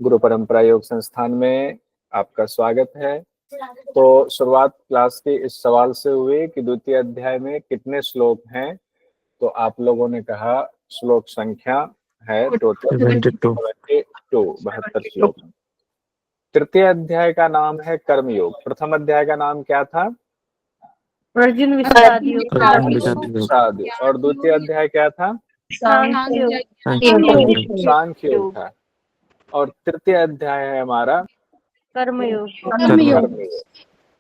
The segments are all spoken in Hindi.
गुरु परंपरा योग संस्थान में आपका स्वागत है। तो शुरुआत क्लास के इस सवाल से हुई कि द्वितीय अध्याय में कितने श्लोक हैं, तो आप लोगों ने कहा श्लोक संख्या है टोटल 72 श्लोक। तृतीय अध्याय का नाम है कर्मयोग। प्रथम अध्याय का नाम क्या था? अर्जुन विषाद योग। और द्वितीय अध्याय क्या था? सांख्य योग था। और तृतीय अध्याय है हमारा कर्मयोग।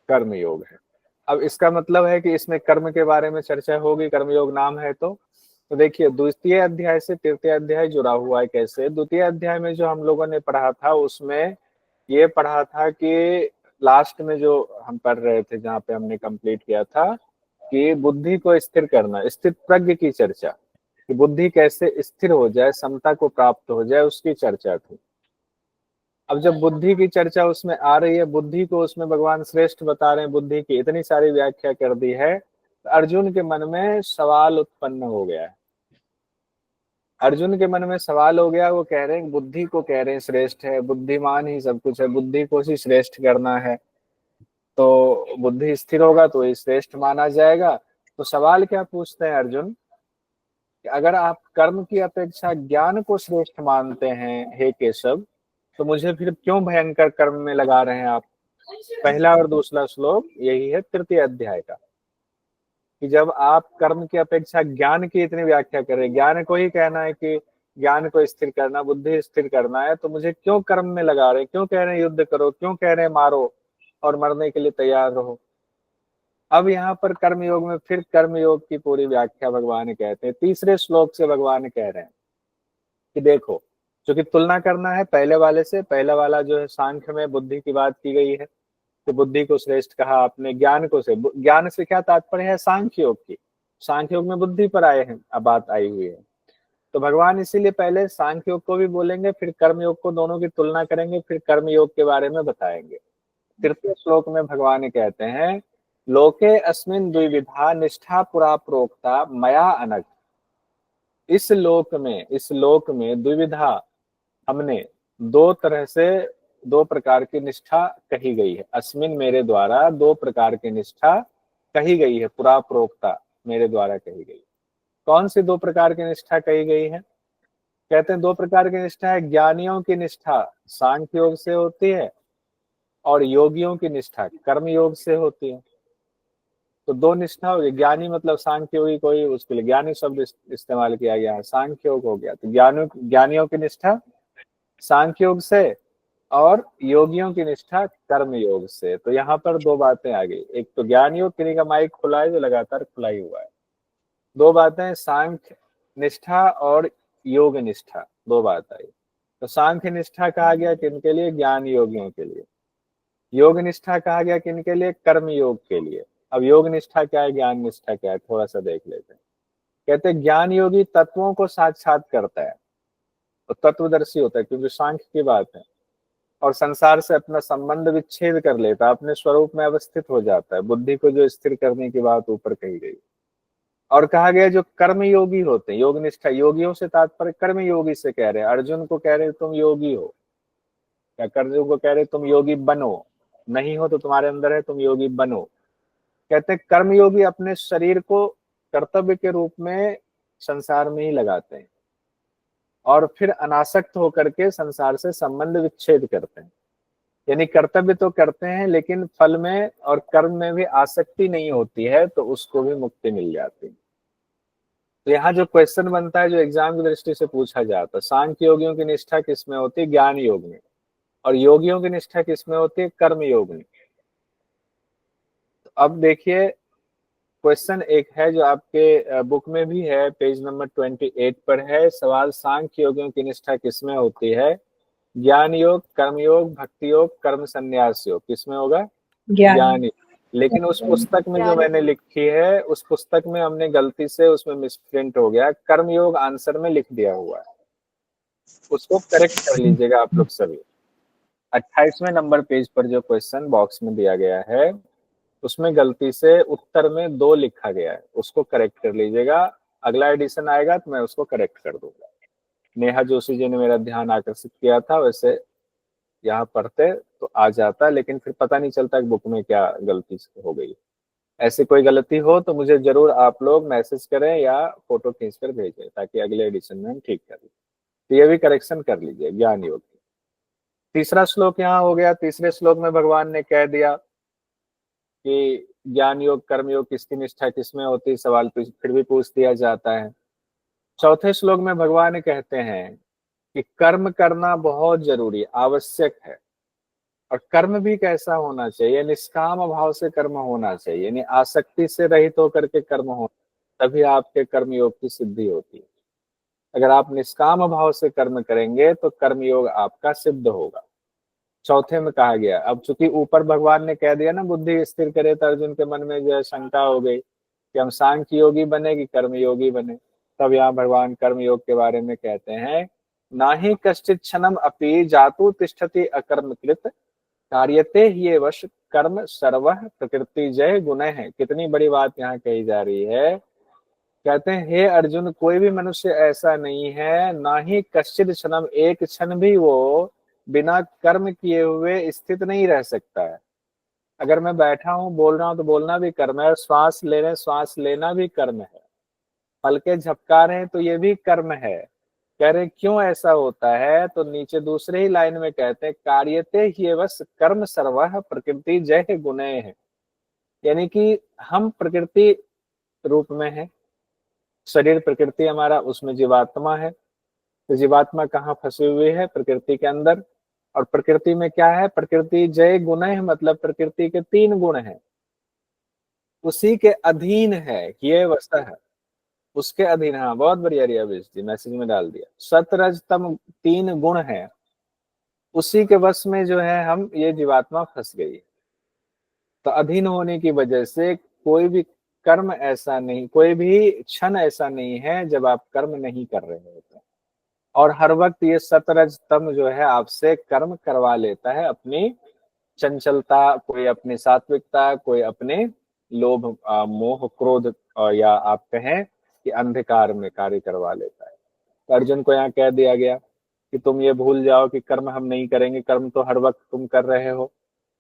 कर्मयोग है। अब इसका मतलब है कि इसमें कर्म के बारे में चर्चा होगी, कर्मयोग नाम है। तो देखिए, द्वितीय अध्याय से तृतीय अध्याय जुड़ा हुआ है कैसे। द्वितीय अध्याय में जो हम लोगों ने पढ़ा था उसमें ये पढ़ा था कि लास्ट में जो हम पढ़ रहे थे, जहाँ पे हमने कंप्लीट किया था कि बुद्धि को स्थिर करना, स्थिर प्रज्ञ की चर्चा, कि बुद्धि कैसे स्थिर हो जाए, समता को प्राप्त हो जाए, उसकी चर्चा थी। अब जब बुद्धि की चर्चा उसमें आ रही है, बुद्धि को उसमें भगवान श्रेष्ठ बता रहे हैं, बुद्धि की इतनी सारी व्याख्या कर दी है, तो अर्जुन के मन में सवाल उत्पन्न हो गया है। अर्जुन के मन में सवाल हो गया, वो कह रहे हैं, बुद्धि को कह रहे हैं श्रेष्ठ है, बुद्धिमान ही सब कुछ है, बुद्धि को ही श्रेष्ठ करना है, तो बुद्धि स्थिर होगा तो ये श्रेष्ठ माना जाएगा। तो सवाल क्या पूछते हैं अर्जुन कि अगर आप कर्म की अपेक्षा ज्ञान को श्रेष्ठ मानते हैं हे केशव, तो मुझे फिर क्यों भयंकर कर्म में लगा रहे हैं आप। पहला और दूसरा श्लोक यही है तृतीय अध्याय का, कि जब आप कर्म की अपेक्षा ज्ञान की इतनी व्याख्या करें, ज्ञान को ही कहना है कि ज्ञान को स्थिर करना, बुद्धि स्थिर करना है, तो मुझे क्यों कर्म में लगा रहे हैं, क्यों कह रहे हैं युद्ध करो, क्यों कह रहे हैं मारो और मरने के लिए तैयार रहो। अब यहाँ पर कर्मयोग में फिर कर्मयोग की पूरी व्याख्या भगवान कहते हैं। तीसरे श्लोक से भगवान कह रहे हैं कि देखो, क्योंकि तुलना करना है पहले वाले से। पहला वाला जो है सांख्य में बुद्धि की बात की गई है, तो बुद्धि को श्रेष्ठ कहा आपने, ज्ञान को से, ज्ञान से क्या तात्पर्य है? सांख्य योग की। सांख्य योग में बुद्धि पर आए हैं, अब बात आई हुई है। तो भगवान इसीलिए पहले सांख्य योग को भी बोलेंगे, फिर कर्म योग को, दोनों की तुलना करेंगे, फिर कर्म योग के बारे में बताएंगे। तृतीय श्लोक में भगवान कहते हैं, लोके अस्मिन् द्विविधा निष्ठा पुरा प्रोक्ता मया अनग। इस लोक में द्विविधा, हमने दो तरह से, दो प्रकार की निष्ठा कही गई है। अस्मिन, मेरे द्वारा, दो प्रकार की निष्ठा कही गई है। पुरा प्रोक्ता, मेरे द्वारा कही गई। कौन सी दो प्रकार की निष्ठा कही गई है? कहते हैं दो प्रकार की निष्ठा है। ज्ञानियों की निष्ठा सांख्य योग से होती है, और योगियों की निष्ठा कर्म योग से होती है। तो दो निष्ठा हो गई। ज्ञानी मतलब सांख्य योगी, कोई उसके लिए ज्ञानी शब्द इस्तेमाल किया गया है, सांख्य योग हो गया। तो ज्ञानियों की निष्ठा सांख्य योग से, और योगियों की निष्ठा कर्म योग से। तो यहाँ पर दो बातें आ गई। एक तो ज्ञान योग, किन्हीं का माइक खुला है जो लगातार खुला ही हुआ है। दो बातें, सांख्य निष्ठा और योग निष्ठा, दो बात आई। तो सांख्य निष्ठा कहा गया किनके लिए? ज्ञान योगियों के लिए। योग निष्ठा कहा गया किनके लिए? कर्म योग के लिए। अब योग निष्ठा क्या है, ज्ञान निष्ठा क्या है, थोड़ा सा देख लेते हैं। कहते हैं ज्ञान योगी तत्वों को साक्षात करता है, तो तत्वदर्शी होता है, क्योंकि सांख्य की बात है, और संसार से अपना संबंध विच्छेद कर लेता है, अपने स्वरूप में अवस्थित हो जाता है। बुद्धि को जो स्थिर करने की बात ऊपर कही गई। और कहा गया जो कर्म योगी होते हैं, योग निष्ठा, योगियों से तात्पर्य कर्म योगी से कह रहे हैं। अर्जुन को कह रहे हैं तुम योगी हो, या अर्जुन को कह रहे हैं तुम योगी बनो, नहीं हो तो तुम्हारे अंदर है, तुम योगी बनो। कहते हैं कर्मयोगी अपने शरीर को कर्तव्य के रूप में संसार में ही लगाते हैं, और फिर अनासक्त होकर के संसार से संबंध विच्छेद करते हैं। यानी कर्तव्य तो करते हैं, लेकिन फल में और कर्म में भी आसक्ति नहीं होती है, तो उसको भी मुक्ति मिल जाती है। तो यहाँ जो क्वेश्चन बनता है, जो एग्जाम की दृष्टि से पूछा जाता है, सांख्य योगियों की निष्ठा किसमें होती है? ज्ञान योग में। और योगियों की निष्ठा किसमें होती है? कर्म योग में। तो अब देखिए, क्वेश्चन एक है जो आपके बुक में भी है, पेज नंबर 28 पर है सवाल, सांख्य योगियों की निष्ठा किसमें होती है? ज्ञान योग, कर्म योग, भक्ति योग, कर्म संन्यास योग, किसमें होगा? ज्ञान योग। लेकिन उस पुस्तक में जो मैंने लिखी है, उस पुस्तक में हमने गलती से, उसमें मिसप्रिंट हो गया, कर्म योग आंसर में लिख दिया हुआ है, उसको करेक्ट कर लीजिएगा आप लोग सभी। 28वें नंबर पेज पर जो क्वेश्चन बॉक्स में दिया गया है, उसमें गलती से उत्तर में 2 लिखा गया है, उसको करेक्ट कर लीजिएगा। अगला एडिशन आएगा तो मैं उसको करेक्ट कर दूंगा। नेहा जोशी जी ने मेरा ध्यान आकर्षित किया था, वैसे यहाँ पढ़ते तो आ जाता, लेकिन फिर पता नहीं चलता कि बुक में क्या गलती हो गई। ऐसी कोई गलती हो तो मुझे जरूर आप लोग मैसेज करें या फोटो खींच कर भेजें, ताकि अगले एडिशन में हम ठीक कर लें। तो ये भी करेक्शन कर लीजिए ज्ञान योग। तीसरा श्लोक यहाँ हो गया। तीसरे श्लोक में भगवान ने कह दिया कि ज्ञान योग कर्म योग किसकी निष्ठा किसमें होती है, सवाल फिर भी पूछ दिया जाता है। चौथे श्लोक में भगवान कहते हैं कि कर्म करना बहुत जरूरी आवश्यक है, और कर्म भी कैसा होना चाहिए, निष्काम भाव से कर्म होना चाहिए, यानी आसक्ति से रहित होकर के कर्म हो, तभी आपके कर्म योग की सिद्धि होती है। अगर आप निष्काम भाव से कर्म करेंगे तो कर्म योग आपका सिद्ध होगा। चौथे में कहा गया। अब चूंकि ऊपर भगवान ने कह दिया ना बुद्धि स्थिर करे, तो अर्जुन के मन में जो है शंका हो गई कि हम सांख्य योगी बने कि कर्म योगी बने। तब यहाँ भगवान कर्म योग के बारे में कहते हैं, ना ही कश्चित क्षणम अपि जातु तिष्ठति अकर्मकृत कार्यते ही वश कर्म सर्व प्रकृति जय गुण है। कितनी बड़ी बात यहाँ कही जा रही है। कहते हैं हे अर्जुन, कोई भी मनुष्य ऐसा नहीं है, ना ही कश्चित क्षणम, एक क्षण भी वो बिना कर्म किए हुए स्थित नहीं रह सकता है। अगर मैं बैठा हूँ बोल रहा हूँ तो बोलना भी कर्म है, श्वास ले रहे श्वास लेना भी कर्म है, पलके झपका रहे हैं तो ये भी कर्म है। कह रहे क्यों ऐसा होता है, तो नीचे दूसरे ही लाइन में कहते हैं कार्यते ही बस कर्म सर्वः प्रकृति जय गुणे है। यानी कि हम प्रकृति रूप में है, शरीर प्रकृति हमारा, उसमें जीवात्मा है। तो जीवात्मा कहाँ फंसी हुई है, प्रकृति के अंदर। और प्रकृति में क्या है, प्रकृति जय गुण है, मतलब प्रकृति के 3 गुण हैं, उसी के अधीन है ये वसा है, उसके अधीन। हाँ बहुत बढ़िया रिया जी, मैसेज में डाल दिया। सतरज तम 3 गुण है, उसी के वश में जो है हम ये जीवात्मा फंस गई। तो अधीन होने की वजह से कोई भी कर्म ऐसा नहीं, कोई भी क्षण ऐसा नहीं है जब आप कर्म नहीं कर रहे होते। और हर वक्त ये सतरज तम जो है आपसे कर्म करवा लेता है, अपनी चंचलता, कोई अपनी सात्विकता, कोई अपने लोभ मोह क्रोध, या आप कहें कि अंधकार में कार्य करवा लेता है। तो अर्जुन को यहाँ कह दिया गया कि तुम ये भूल जाओ कि कर्म हम नहीं करेंगे, कर्म तो हर वक्त तुम कर रहे हो।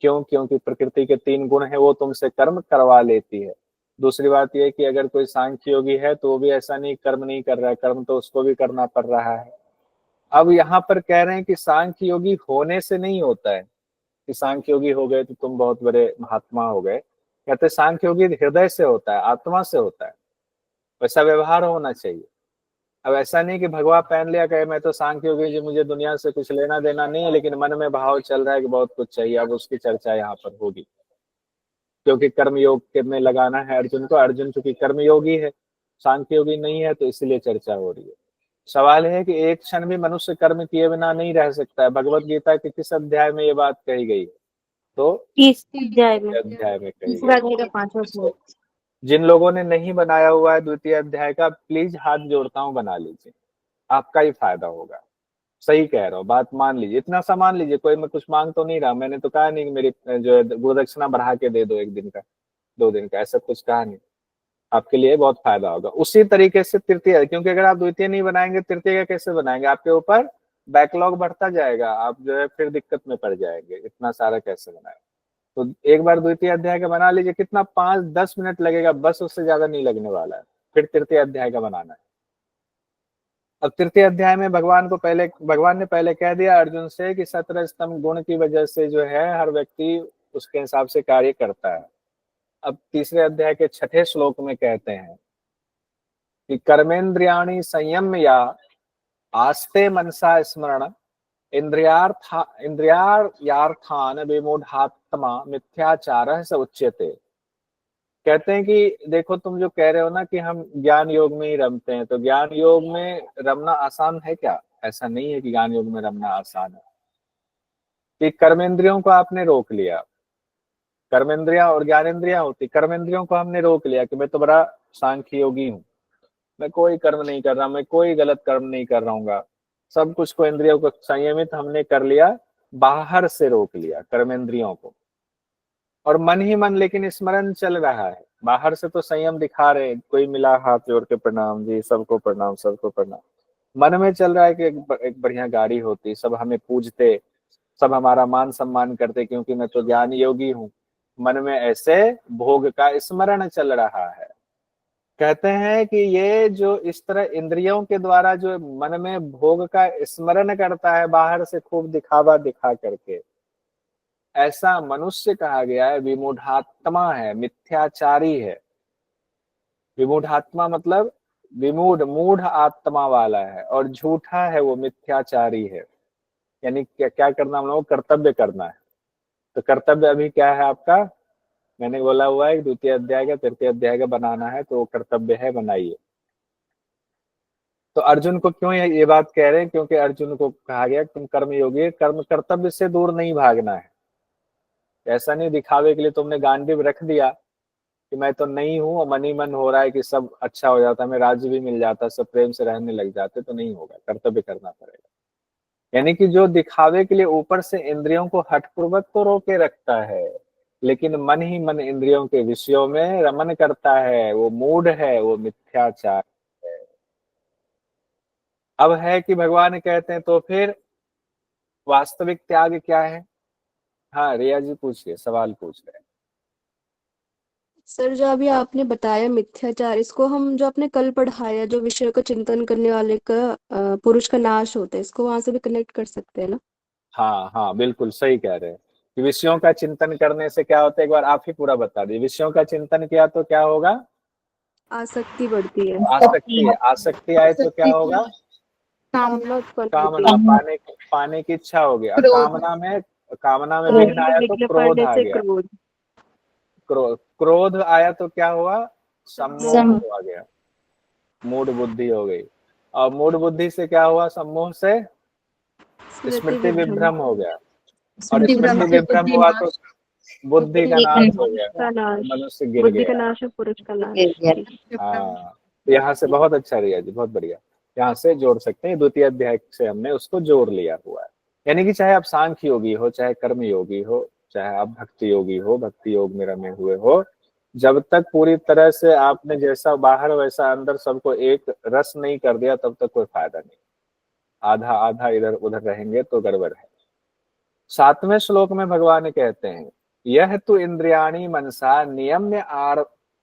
क्यों? क्योंकि प्रकृति के 3 गुण है, वो तुमसे कर्म करवा लेती है। दूसरी बात यह कि अगर कोई सांख्य योगी है तो वो भी ऐसा नहीं कर्म नहीं कर रहा है, कर्म तो उसको भी करना पड़ रहा है। अब यहाँ पर कह रहे हैं कि सांख्य योगी होने से नहीं होता है कि सांख्य योगी हो गए तो तुम बहुत बड़े महात्मा हो गए। कहते सांख्य योगी हृदय से होता है, आत्मा से होता है, वैसा व्यवहार होना चाहिए। अब ऐसा नहीं कि भगवा पहन लिया कहे मैं तो सांख्य योगी जी, मुझे दुनिया से कुछ लेना देना नहीं है, लेकिन मन में भाव चल रहा है कि बहुत कुछ चाहिए। अब उसकी चर्चा यहाँ पर होगी, क्योंकि कर्मयोग में लगाना है अर्जुन को। अर्जुन चूंकि कर्मयोगी है, सांख्य योगी नहीं है, तो इसलिए चर्चा हो रही है। सवाल है कि एक क्षण भी मनुष्य कर्म किए बिना नहीं रह सकता है। भगवत गीता के किस अध्याय में ये बात कही गई है? तो 30 अध्याय में, अध्याय में कही तीसरा गई। अध्याय का 5वां श्लोक। जिन लोगों ने नहीं बनाया हुआ है द्वितीय अध्याय का, प्लीज हाथ जोड़ता हूँ बना लीजिए, आपका ही फायदा होगा। सही कह रहा हूँ, बात मान लीजिए, इतना सा मान लीजिए। कोई मैं कुछ मांग तो नहीं रहा, मैंने तो कहा नहीं कि मेरी जो है गुरुदक्षिणा बढ़ा के दे दो 1 दिन का 2 दिन का, ऐसा कुछ कहा नहीं। आपके लिए बहुत फायदा होगा। उसी तरीके से तृतीय, क्योंकि अगर आप द्वितीय नहीं बनाएंगे तृतीय का कैसे बनाएंगे? आपके ऊपर बैकलॉग बढ़ता जाएगा, आप जो है फिर दिक्कत में पड़ जाएंगे, इतना सारा कैसे बनाए। तो एक बार द्वितीय अध्याय का बना लीजिए, कितना 5-10 मिनट लगेगा बस, उससे ज्यादा नहीं लगने वाला है। फिर तृतीय अध्याय का बनाना है। अब तृतीय अध्याय में भगवान ने पहले कह दिया अर्जुन से कि 17 स्तंभ गुण की वजह से जो है हर व्यक्ति उसके हिसाब से कार्य करता है। अब तीसरे अध्याय के 6ठे श्लोक में कहते हैं कि कर्मेंद्रियाणि संयम्य या आस्ते मनसा स्मरण इंद्रियार्थान विमूढ़ात्मा मिथ्याचारः स उच्यते। कहते हैं कि देखो तुम जो कह रहे हो ना कि हम ज्ञान योग में ही रमते हैं, तो ज्ञान योग में रमना आसान है क्या? ऐसा नहीं है कि ज्ञान योग में रमना आसान है। कि कर्मेंद्रियों को आपने रोक लिया, कर्मेंद्रियां और ज्ञानेंद्रियां होती, कर्मेंद्रियों को हमने रोक लिया कि मैं तो बड़ा सांख्य योगी हूँ, मैं कोई कर्म नहीं कर रहा, मैं कोई गलत कर्म नहीं कर रहा हूँ, सब कुछ को इंद्रियों को संयमित हमने कर लिया, बाहर से रोक लिया कर्मेंद्रियों को। और मन ही मन लेकिन स्मरण चल रहा है, बाहर से तो संयम दिखा रहे, कोई मिला हाथ जोड़ के प्रणाम जी, सबको प्रणाम सबको प्रणाम। मन में चल रहा है कि एक बढ़िया गाड़ी होती, सब हमें पूजते, सब हमारा मान सम्मान करते क्योंकि मैं तो ज्ञान योगी हूँ। मन में ऐसे भोग का स्मरण चल रहा है। कहते हैं कि ये जो इस तरह इंद्रियों के द्वारा जो मन में भोग का स्मरण करता है बाहर से खूब दिखावा दिखा करके, ऐसा मनुष्य कहा गया है विमूढ़ात्मा है, मिथ्याचारी है। विमूढ़ात्मा मतलब विमूढ़, मूढ़ आत्मा वाला है और झूठा है, वो मिथ्याचारी है। यानी क्या क्या करना हम लोग, कर्तव्य करना है। तो कर्तव्य अभी क्या है आपका, मैंने बोला हुआ है द्वितीय अध्याय का तृतीय अध्याय का बनाना है, तो वो कर्तव्य है, बनाइए। तो अर्जुन को क्यों ये बात कह रहे हैं, क्योंकि अर्जुन को कहा गया तुम कर्मयोगी, कर्म कर्तव्य से दूर नहीं भागना है। ऐसा नहीं दिखावे के लिए तुमने गांडीव रख दिया कि मैं तो नहीं हूं और मन ही मन हो रहा है कि सब अच्छा हो जाता, हमें राज्य भी मिल जाता, सब प्रेम से रहने लग जाते, तो नहीं होगा, कर्तव्य करना पड़ेगा। यानी कि जो दिखावे के लिए ऊपर से इंद्रियों को हठपूर्वक तो रोके रखता है, लेकिन मन ही मन इंद्रियों के विषयों में रमन करता है, वो मूढ़ है, वो मिथ्याचार है। अब है कि भगवान कहते हैं तो फिर वास्तविक त्याग क्या है। हाँ रिया जी पूछिए, सवाल पूछ रहे हैं। सर जो अभी आपने बताया मिथ्याचार, इसको हम जो आपने कल पढ़ाया जो विषय को चिंतन करने वाले का पुरुष का नाश होता है, इसको वहां से भी कनेक्ट कर सकते हैं ना? हाँ हाँ बिल्कुल सही कह रहे हैं कि विषयों का चिंतन करने से क्या होता है, एक बार आप ही पूरा बता दीजिए। विषयों का चिंतन किया तो क्या होगा, आसक्ति बढ़ती है, आसक्ति, आसक्ति आए तो क्या होगा, कामना उत्पन्न होती कामना, है, पाने पाने की इच्छा होगी। और कामना में विघ्न क्रोध में आया तो विघ्न क्रोध पड़ने आ से गया। क्रोध, क्रोध, क्रोध आया तो क्या हुआ, सम्मोह मोह, आ गया, मूढ़ बुद्धि हो गई। और मूढ़ बुद्धि से क्या हुआ, सम्मोह से स्मृति स्मृति विभ्रम, विभ्रम हो गया। और स्मृति विभ्रम हुआ तो बुद्धि का नाश हो गया, का नाश, मनुष्य गिर बुद्धि का गया। नाश और पुरुष का नाश। ठीक है। हाँ तो यहाँ से बहुत अच्छा रिया जी, बहुत बढ़िया, यहाँ से जोड़ सकते हैं। द्वितीय अध्याय से हमने उसको जोड़ लिया हुआ है। यानी कि चाहे आप सांख्य योगी हो, चाहे कर्म योगी हो, चाहे आप भक्ति योगी हो, भक्ति योग में रमे हुए हो, जब तक पूरी तरह से आपने जैसा बाहर वैसा अंदर सबको एक रस नहीं कर दिया, तब तक कोई फायदा नहीं। आधा आधा इधर उधर रहेंगे तो गड़बड़ है। 7वें श्लोक में भगवान कहते हैं, यह तो इंद्रियाणी मनसा नियम्य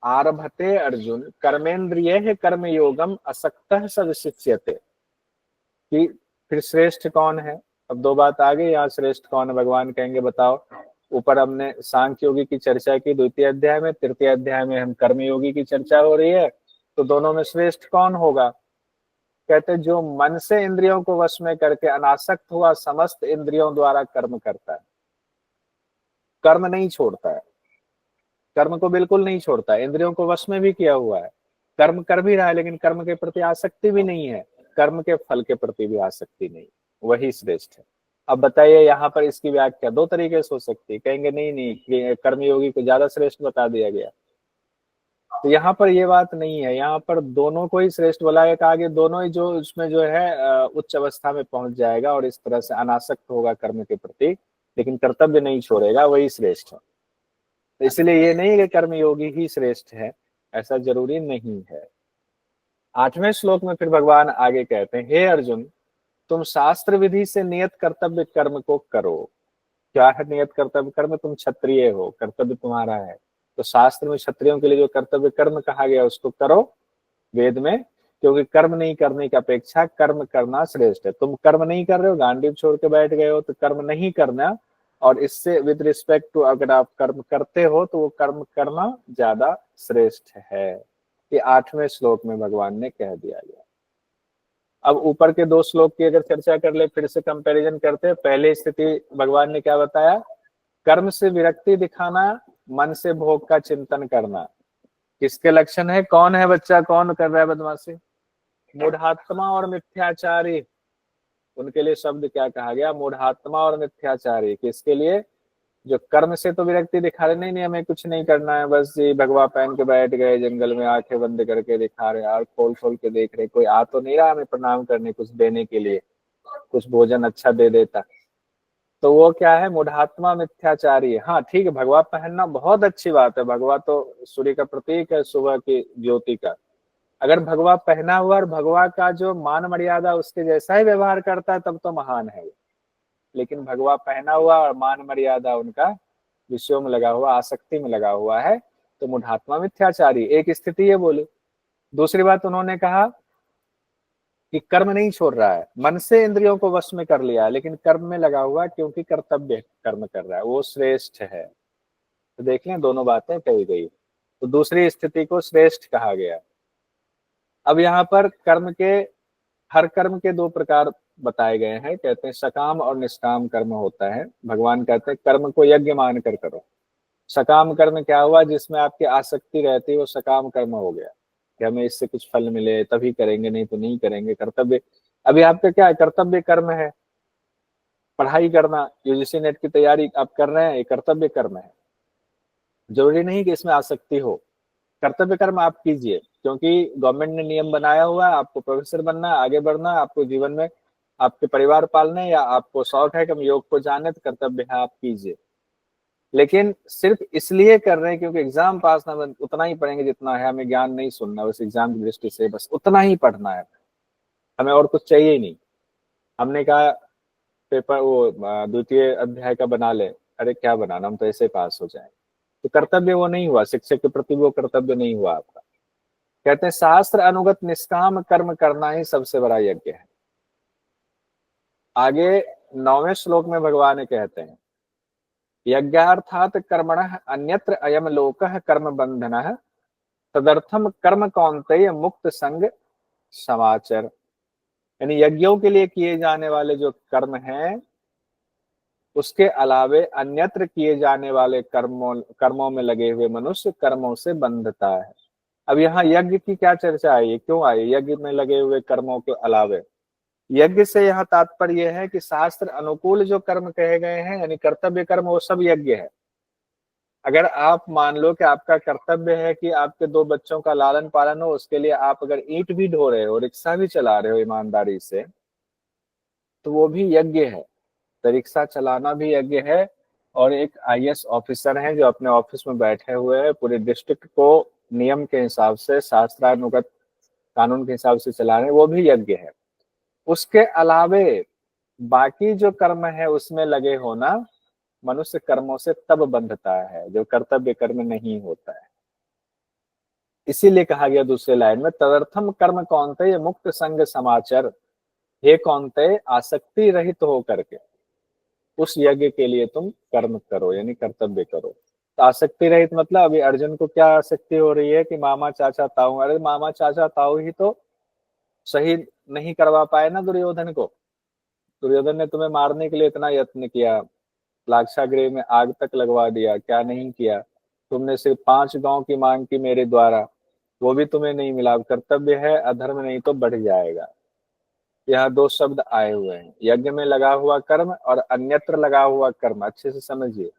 आरभते अर्जुन कर्मेंद्रिय कर्म योगम असक्तः स विशिष्यते। कि फिर श्रेष्ठ कौन है, अब दो बात आ गई, यहाँ श्रेष्ठ कौन है भगवान कहेंगे बताओ। ऊपर हमने सांख्य योगी की चर्चा की द्वितीय अध्याय में, तृतीय अध्याय में हम कर्म योगी की चर्चा हो रही है, तो दोनों में श्रेष्ठ कौन होगा। कहते जो मन से इंद्रियों को वश में करके अनासक्त हुआ समस्त इंद्रियों द्वारा कर्म करता है, कर्म नहीं छोड़ता है, कर्म को बिल्कुल नहीं छोड़ता है, इंद्रियों को वश में भी किया हुआ है, कर्म कर भी रहा है, लेकिन कर्म के प्रति आसक्ति भी नहीं है, कर्म के फल के प्रति भी आसक्ति नहीं, वही श्रेष्ठ है। अब बताइए यहाँ पर इसकी व्याख्या दो तरीके से हो सकती है। कहेंगे नहीं नहीं कर्मयोगी को ज्यादा श्रेष्ठ बता दिया गया, तो यहाँ पर ये बात नहीं है, यहाँ पर दोनों को ही श्रेष्ठ बोला है। आगे दोनों ही जो उसमें जो है उच्च अवस्था में पहुंच जाएगा और इस तरह से अनासक्त होगा कर्म के प्रति, लेकिन कर्तव्य नहीं छोड़ेगा, वही श्रेष्ठ है। तो इसलिए ये नहीं कि कर्मयोगी ही श्रेष्ठ है, ऐसा जरूरी नहीं है। 8वें श्लोक में फिर भगवान आगे कहते हैं, हे अर्जुन तुम शास्त्र विधि से नियत कर्तव्य कर्म को करो। क्या है नियत कर्तव्य कर्म, तुम क्षत्रिय हो, कर्तव्य तुम्हारा है, तो शास्त्र में क्षत्रियों के लिए जो कर्तव्य कर्म कहा गया उसको करो वेद में, क्योंकि कर्म नहीं करने की अपेक्षा कर्म करना श्रेष्ठ है। तुम कर्म नहीं कर रहे हो, गांडीव छोड़ के बैठ गए हो, तो कर्म नहीं करना, और इससे विद रिस्पेक्ट टू अगर आप कर्म करते हो तो वो कर्म करना ज्यादा श्रेष्ठ है। ये 8वें श्लोक में भगवान ने कह दिया गया। अब ऊपर के 2 श्लोक की अगर चर्चा कर ले, फिर से कंपैरिजन करते हैं। पहले स्थिति भगवान ने क्या बताया, कर्म से विरक्ति दिखाना, मन से भोग का चिंतन करना, किसके लक्षण है, कौन है बच्चा, कौन कर रहा है बदमाशी, मूढ़ात्मा और मिथ्याचारी। उनके लिए शब्द क्या कहा गया, मूढ़ात्मा और मिथ्याचारी। किसके लिए, जो कर्म से तो विरक्ति दिखा रहे, नहीं नहीं हमें कुछ नहीं करना है, बस ये भगवा पहन के बैठ गए जंगल में, आंखें बंद करके दिखा रहे, और खोल खोल के देख रहे, कोई आ तो नहीं रहा हमें प्रणाम करने, कुछ देने के लिए, कुछ भोजन अच्छा दे देता, तो वो क्या है, मूढ़ात्मा मिथ्याचारी। हाँ ठीक है, भगवा पहनना बहुत अच्छी बात है, भगवा तो सूर्य का प्रतीक है, सुबह की ज्योति का। अगर भगवा पहना हुआ और भगवा का जो मान मर्यादा उसके जैसा ही व्यवहार करता है, तब तो महान है। लेकिन भगवा पहना हुआ और मान मर्यादा उनका विषयों में लगा हुआ, आसक्ति में लगा हुआ है, तो मूढ़ात्मा मिथ्याचारी। एक स्थिति ये बोली। दूसरी बात उन्होंने कहा कि कर्म नहीं छोड़ रहा है, मन से इंद्रियों को वश में कर लिया है, लेकिन कर्म में लगा हुआ क्योंकि कर्तव्य कर्म कर रहा है, वो श्रेष्ठ है। तो देख लें, दोनों बातें कही गई। तो दूसरी स्थिति को श्रेष्ठ कहा गया। अब यहाँ पर कर्म के, हर कर्म के दो प्रकार बताए गए हैं। कहते हैं सकाम और निष्काम कर्म होता है। भगवान कहते हैं कर्म को यज्ञ मान कर करो। सकाम कर्म क्या हुआ? जिसमें आपकी आसक्ति रहती है, वो सकाम कर्म हो गया कि हमें इससे कुछ फल मिले तभी करेंगे, नहीं तो नहीं करेंगे। कर्तव्य, अभी आपका क्या है? कर्तव्य कर्म है। पढ़ाई करना, यूजीसी नेट की तैयारी आप कर रहे हैं, ये कर्तव्य कर्म है। जरूरी नहीं कि इसमें आसक्ति हो। कर्तव्य कर्म आप कीजिए, क्योंकि गवर्नमेंट ने नियम बनाया हुआ है, आपको प्रोफेसर बनना है, आगे बढ़ना है, आपको जीवन में आपके परिवार पालने, या आपको शौक है कि हम योग को जाने, तो कर्तव्य है, आप कीजिए। लेकिन सिर्फ इसलिए कर रहे हैं क्योंकि एग्जाम पास ना, उतना ही पढ़ेंगे जितना है, हमें ज्ञान नहीं सुनना, उस एग्जाम की दृष्टि से बस उतना ही पढ़ना है, हमें और कुछ चाहिए ही नहीं। हमने कहा पेपर वो द्वितीय अध्याय का बना ले, अरे क्या बनाना, हम तो ऐसे पास हो जाए। तो कर्तव्य वो नहीं हुआ, शिक्षक के प्रति वो कर्तव्य नहीं हुआ आपका। कहते हैं शास्त्र अनुगत निष्काम कर्म करना ही सबसे बड़ा यज्ञ है। आगे 9वें श्लोक में भगवान कहते हैं यज्ञार्थात कर्मणः अन्यत्र अयम लोकः कर्म बंधनः तदर्थम कर्म कौन्तेय मुक्त संग समाचर। यानी यज्ञों के लिए किए जाने वाले जो कर्म हैं, उसके अलावे अन्यत्र किए जाने वाले कर्मों में लगे हुए मनुष्य कर्मों से बंधता है। अब यहाँ यज्ञ की क्या चर्चा आई, क्यों आई? यज्ञ में लगे हुए कर्मों के अलावे, यज्ञ से यहाँ तात्पर्य है कि शास्त्र अनुकूल जो कर्म कहे गए हैं, यानी कर्तव्य कर्म, वो सब यज्ञ है। अगर आप मान लो कि आपका कर्तव्य है कि आपके 2 बच्चों का लालन पालन हो, उसके लिए आप अगर ईंट भी ढो रहे हो, रिक्शा भी चला रहे हो ईमानदारी से, तो वो भी यज्ञ है। तो रिक्शा चलाना भी यज्ञ है। और एक आईएएस ऑफिसर हैं जो अपने ऑफिस में बैठे हुए हैं, पूरे डिस्ट्रिक्ट को नियम के हिसाब से, शास्त्रानुगत कानून के हिसाब से चला रहे हैं, वो भी यज्ञ है। उसके अलावे बाकी जो कर्म है उसमें लगे होना, मनुष्य कर्मों से तब बंधता है जो कर्तव्य कर्म नहीं होता है। इसीलिए कहा गया दूसरे लाइन में तदर्थम कर्म कौन्तेय मुक्त संग समाचर। हे कौन्तेय, आसक्ति रहित हो करके उस यज्ञ के लिए तुम कर्म करो, यानी कर्तव्य करो। तो आसक्ति रहित मतलब अभी अर्जुन को क्या आसक्ति हो रही है कि मामा चाचा ताऊ, अरे मामा चाचा ताऊ ही तो सही नहीं करवा पाए ना दुर्योधन को। दुर्योधन ने तुम्हें मारने के लिए इतना यत्न किया, लाक्षागृह में आग तक लगवा दिया, क्या नहीं किया? तुमने सिर्फ 5 गांव की मांग की मेरे द्वारा, वो भी तुम्हें नहीं मिला। कर्तव्य है, अधर्म नहीं तो बढ़ जाएगा। यहाँ 2 शब्द आए हुए हैं, यज्ञ में लगा हुआ कर्म और अन्यत्र लगा हुआ कर्म। अच्छे से समझिए,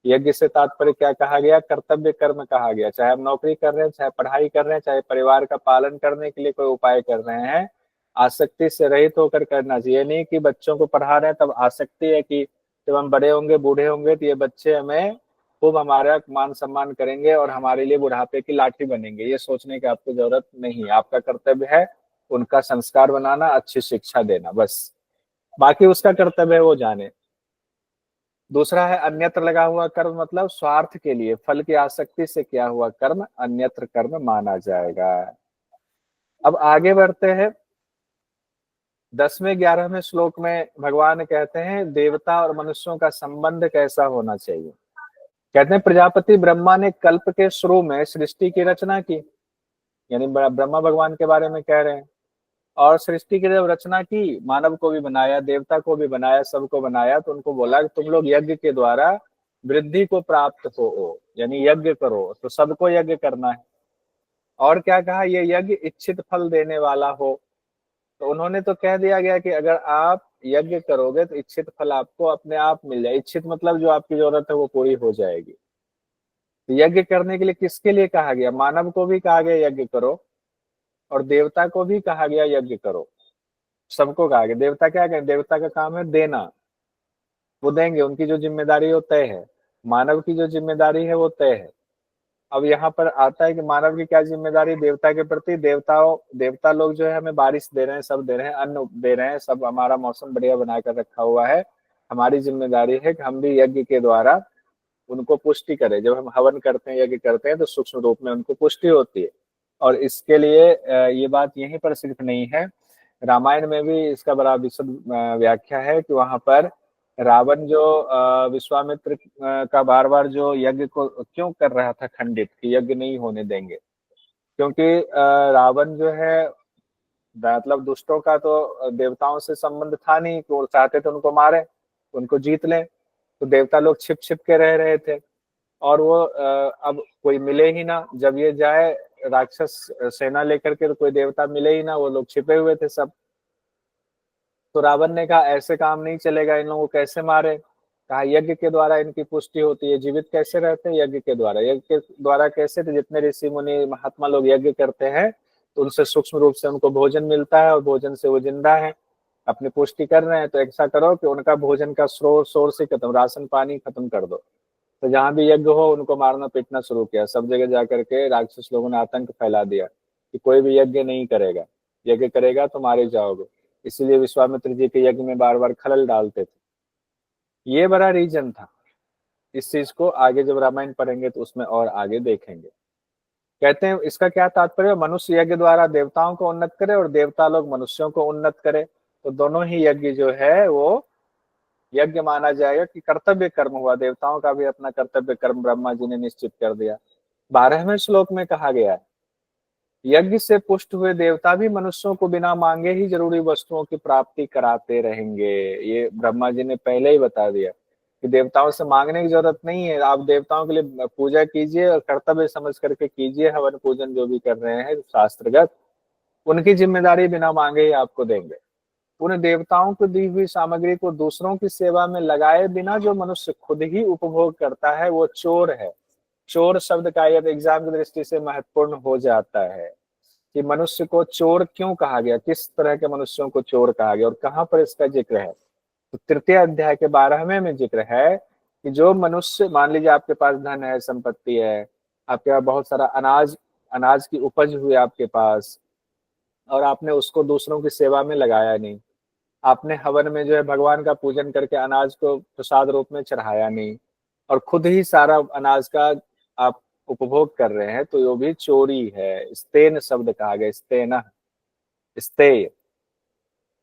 यज्ञ से तात्पर्य क्या कहा गया? कर्तव्य कर्म कहा गया। चाहे हम नौकरी कर रहे हैं, चाहे पढ़ाई कर रहे हैं, चाहे परिवार का पालन करने के लिए कोई उपाय कर रहे हैं, आसक्ति से रहित होकर करना चाहिए। नहीं कि बच्चों को पढ़ा रहे हैं तब आसक्ति है कि जब हम बड़े होंगे, बूढ़े होंगे, तो ये बच्चे हमें खूब हमारा मान सम्मान करेंगे और हमारे लिए बुढ़ापे की लाठी बनेंगे। ये सोचने की आपको जरूरत नहीं है। आपका कर्तव्य है उनका संस्कार बनाना, अच्छी शिक्षा देना, बस। बाकी उसका कर्तव्य है वो जाने। दूसरा है अन्यत्र लगा हुआ कर्म, मतलब स्वार्थ के लिए, फल की आसक्ति से किया हुआ कर्म अन्यत्र कर्म माना जाएगा। अब आगे बढ़ते हैं। 10वें 11वें श्लोक में भगवान कहते हैं देवता और मनुष्यों का संबंध कैसा होना चाहिए। कहते हैं प्रजापति ब्रह्मा ने कल्प के शुरू में सृष्टि की रचना की, यानी ब्रह्मा भगवान के बारे में कह रहे हैं। और सृष्टि की जब रचना की, मानव को भी बनाया, देवता को भी बनाया, सबको बनाया, तो उनको बोला कि तुम लोग यज्ञ के द्वारा वृद्धि को प्राप्त हो, यानी यज्ञ करो। तो सबको यज्ञ करना है। और क्या कहा? ये यज्ञ इच्छित फल देने वाला हो। तो उन्होंने तो कह दिया गया कि अगर आप यज्ञ करोगे तो इच्छित फल आपको अपने आप मिल जाए। इच्छित मतलब जो आपकी जरूरत है वो पूरी हो जाएगी। तो यज्ञ करने के लिए किसके लिए कहा गया? मानव को भी कहा गया यज्ञ करो, और देवता को भी कहा गया यज्ञ करो। सबको कहा गया। देवता क्या कहें? देवता का काम है देना, वो देंगे, उनकी जो जिम्मेदारी है वो तय है। मानव की जो जिम्मेदारी है वो तय है। अब यहाँ पर आता है कि मानव की क्या जिम्मेदारी देवता के प्रति। देवता लोग जो है हमें बारिश दे रहे हैं, सब दे रहे हैं, अन्न दे रहे हैं, सब हमारा मौसम बढ़िया बना कर रखा हुआ है, हमारी जिम्मेदारी है कि हम भी यज्ञ के द्वारा उनको पुष्टि करें। जब हम हवन करते हैं, यज्ञ करते हैं, तो सूक्ष्म रूप में उनको पुष्टि होती है। और इसके लिए ये बात यहीं पर सिर्फ नहीं है, रामायण में भी इसका बड़ा विशद व्याख्या है कि वहां पर रावण जो विश्वामित्र का बार बार जो यज्ञ को क्यों कर रहा था खंडित, कि यज्ञ नहीं होने देंगे, क्योंकि रावण जो है मतलब दुष्टों का तो देवताओं से संबंध था नहीं, कि वो चाहते थे उनको मारे, उनको जीत लें। तो देवता लोग छिप छिप के रह रहे थे, और वो अब कोई मिले ही ना। जब ये जाए राक्षस सेना लेकर के, तो कोई देवता मिले ही ना, वो लोग छिपे हुए थे सब। तो रावण ने कहा ऐसे काम नहीं चलेगा, इन लोगों को कैसे मारे। कहा यज्ञ के द्वारा इनकी पुष्टि होती है। जीवित कैसे रहते हैं? यज्ञ के द्वारा। यज्ञ के द्वारा कैसे? तो जितने ऋषि मुनि महात्मा लोग यज्ञ करते हैं, तो उनसे सूक्ष्म रूप से उनको भोजन मिलता है, और भोजन से वो जिंदा है, अपनी पुष्टि कर रहे हैं। तो ऐसा करो कि उनका भोजन का सोर्स ही खत्म, राशन पानी खत्म कर दो। तो जहां भी यज्ञ हो उनको मारना पीटना शुरू किया। सब जगह जाकर के राक्षस लोगों ने आतंक फैला दिया कि कोई भी यज्ञ नहीं करेगा, यज्ञ करेगा तो मारे जाओगे। इसीलिए विश्वामित्र जी के यज्ञ में बार बार खलल डालते थे। ये बड़ा रीजन था। इस चीज को आगे जब रामायण पढ़ेंगे तो उसमें और आगे देखेंगे। कहते हैं इसका क्या तात्पर्य? मनुष्य यज्ञ द्वारा देवताओं को उन्नत करे और देवता लोग मनुष्यों को उन्नत करे। तो दोनों ही यज्ञ जो है वो यज्ञ माना जाएगा कि कर्तव्य कर्म हुआ। देवताओं का भी अपना कर्तव्य कर्म ब्रह्मा जी ने निश्चित कर दिया। 12वें श्लोक में कहा गया है, यज्ञ से पुष्ट हुए देवता भी मनुष्यों को बिना मांगे ही जरूरी वस्तुओं की प्राप्ति कराते रहेंगे। ये ब्रह्मा जी ने पहले ही बता दिया कि देवताओं से मांगने की जरूरत नहीं है। आप देवताओं के लिए पूजा कीजिए और कर्तव्य समझ करके कीजिए। हवन पूजन जो भी कर रहे हैं शास्त्रगत, उनकी जिम्मेदारी बिना मांगे ही आपको देंगे। उन देवताओं को दी हुई सामग्री को दूसरों की सेवा में लगाए बिना जो मनुष्य खुद ही उपभोग करता है, वो चोर है। चोर शब्द का यदि एग्जाम की दृष्टि से महत्वपूर्ण हो जाता है कि मनुष्य को चोर क्यों कहा गया, किस तरह के मनुष्यों को चोर कहा गया और कहाँ पर इसका जिक्र है। तो तृतीय अध्याय के 12वें में जिक्र है कि जो मनुष्य, मान लीजिए आपके पास धन है, संपत्ति है, आपके पास बहुत सारा अनाज की उपज हुई आपके पास, और आपने उसको दूसरों की सेवा में लगाया नहीं, आपने हवन में जो है भगवान का पूजन करके अनाज को प्रसाद रूप में चढ़ाया नहीं, और खुद ही सारा अनाज का आप उपभोग कर रहे हैं, तो ये भी चोरी है। स्तेन शब्द कहा गया, स्तेन, स्तेय।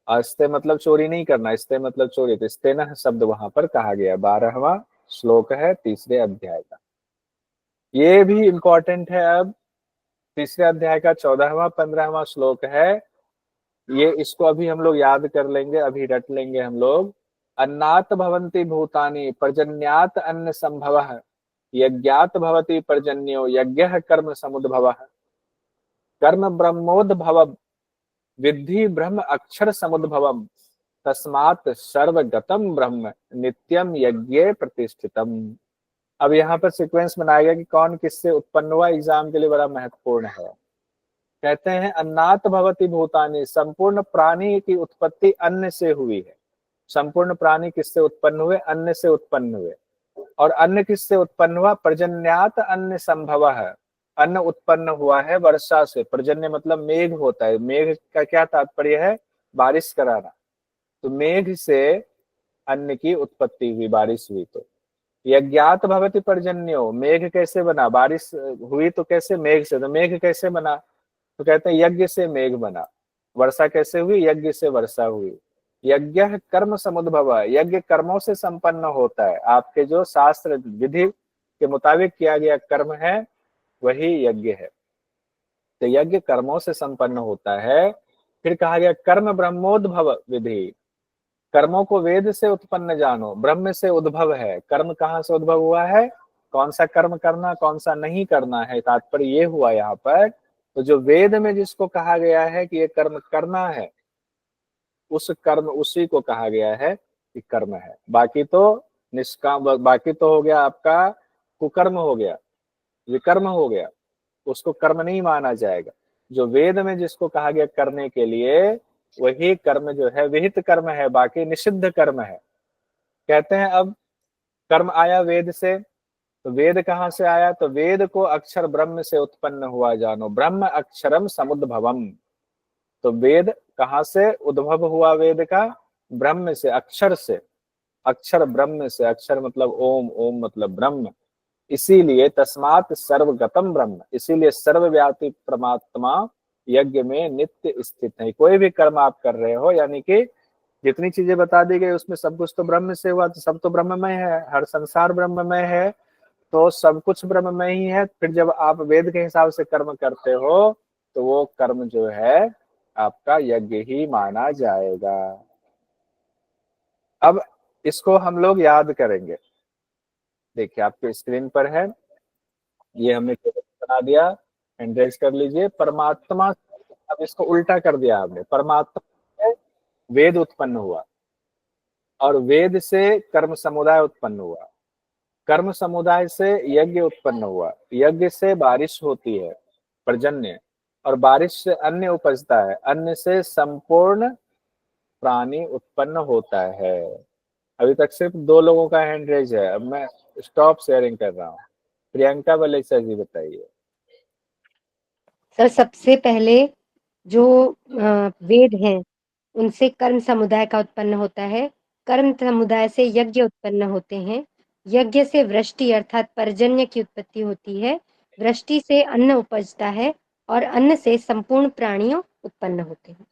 अस्ते मतलब चोरी नहीं करना, स्ते मतलब चोरी। तो स्तेन शब्द वहां पर कहा गया। 12वां श्लोक है तीसरे अध्याय का। ये भी इंपॉर्टेंट है। अब तीसरे अध्याय का 14वां 15वां श्लोक है। ये इसको अभी हम लोग याद कर लेंगे, अभी रट लेंगे हम लोग। अन्नात भवन्ति भूतानि पर्जन्यात अन्न संभवः, यज्ञात भवति पर्जन्यो यज्ञः कर्म समुद्भवः, कर्म ब्रह्मोद्भव विद्धि ब्रह्म अक्षर समुद्भवम, तस्मात् सर्वगतम ब्रह्म नित्यम यज्ञे प्रतिष्ठितम। अब यहाँ पर सीक्वेंस बनाया गया कि कौन किससे उत्पन्न हुआ, एग्जाम के लिए बड़ा महत्वपूर्ण है। कहते हैं अन्नात भवति भूतानि, संपूर्ण प्राणी की उत्पत्ति अन्न से हुई है। संपूर्ण प्राणी किससे उत्पन्न हुए? अन्न से उत्पन्न हुए। और अन्न किससे उत्पन्न हुआ? पर्जन्यात अन्न संभवः, अन्न उत्पन्न हुआ है वर्षा से। पर्जन्य मतलब मेघ होता है। मेघ का क्या तात्पर्य है? बारिश कराना। तो मेघ से अन्न की उत्पत्ति हुई, बारिश हुई। तो यज्ञात भवति पर्जन्यो, मेघ कैसे बना? बारिश हुई तो कैसे? मेघ से। तो मेघ कैसे बना? तो कहते हैं यज्ञ से मेघ बना। वर्षा कैसे हुई? यज्ञ से वर्षा हुई। यज्ञ कर्म समुद्भव, यज्ञ कर्मों से संपन्न होता है। आपके जो शास्त्र विधि के मुताबिक किया गया कर्म है वही यज्ञ है। तो यज्ञ कर्मों से संपन्न होता है। फिर कहा गया कर्म ब्रह्मोद्भव विधि, कर्मों को वेद से उत्पन्न जानो, ब्रह्म से उद्भव है। कर्म कहाँ से उद्भव हुआ है? कौन सा कर्म करना, कौन सा नहीं करना है, तात्पर्य ये हुआ यहाँ पर। तो जो वेद में जिसको कहा गया है कि ये कर्म करना है, उस कर्म उसी को कहा गया है कि कर्म है। बाकी तो निष्काम, बाकी तो हो गया आपका कुकर्म, हो गया विकर्म, हो गया, उसको कर्म नहीं माना जाएगा। जो वेद में जिसको कहा गया करने के लिए, वही कर्म जो है विहित कर्म है, बाकी निषिद्ध कर्म है। कहते हैं अब कर्म आया वेद से, तो वेद कहाँ से आया? तो वेद को अक्षर ब्रह्म से उत्पन्न हुआ जानो, ब्रह्म अक्षरम समुद्भवम। तो वेद कहाँ से उद्भव हुआ? वेद का ब्रह्म से, अक्षर से। अक्षर ब्रह्म से, अक्षर मतलब ओम, ओम मतलब ब्रह्म, इसीलिए तस्मात् सर्वगतम ब्रह्म, इसीलिए सर्वव्यापी परमात्मा यज्ञ में नित्य स्थित है। कोई भी कर्म आप कर रहे हो, यानी कि जितनी चीजें बता दी गई उसमें सब कुछ तो ब्रह्म से हुआ, तो सब तो ब्रह्ममय है, हर संसार ब्रह्ममय है, तो सब कुछ ब्रह्ममय ही है। फिर जब आप वेद के हिसाब से कर्म करते हो तो वो कर्म जो है आपका यज्ञ ही माना जाएगा। अब इसको हम लोग याद करेंगे। देखिए आपके स्क्रीन पर है, ये हमने बना दिया, एंड्रेस कर लीजिए। परमात्मा, अब इसको उल्टा कर दिया आपने, परमात्मा से वेद उत्पन्न हुआ और वेद से कर्म समुदाय उत्पन्न हुआ, कर्म समुदाय से यज्ञ उत्पन्न हुआ, यज्ञ से बारिश होती है, पर्जन्य, और बारिश से अन्न उपजता है, अन्न से संपूर्ण प्राणी उत्पन्न होता है। अभी तक सिर्फ 2 लोगों का हैंड रेज है, अब मैं स्टॉप शेयरिंग कर रहा हूँ। प्रियंका वलेचा जी बताइए। सर सबसे पहले जो वेद हैं उनसे कर्म समुदाय का उत्पन्न होता है, कर्म समुदाय से यज्ञ उत्पन्न होते हैं, यज्ञ से वृष्टि अर्थात पर्जन्य की उत्पत्ति होती है, वृष्टि से अन्न उपजता है और अन्न से संपूर्ण प्राणियों उत्पन्न होते हैं।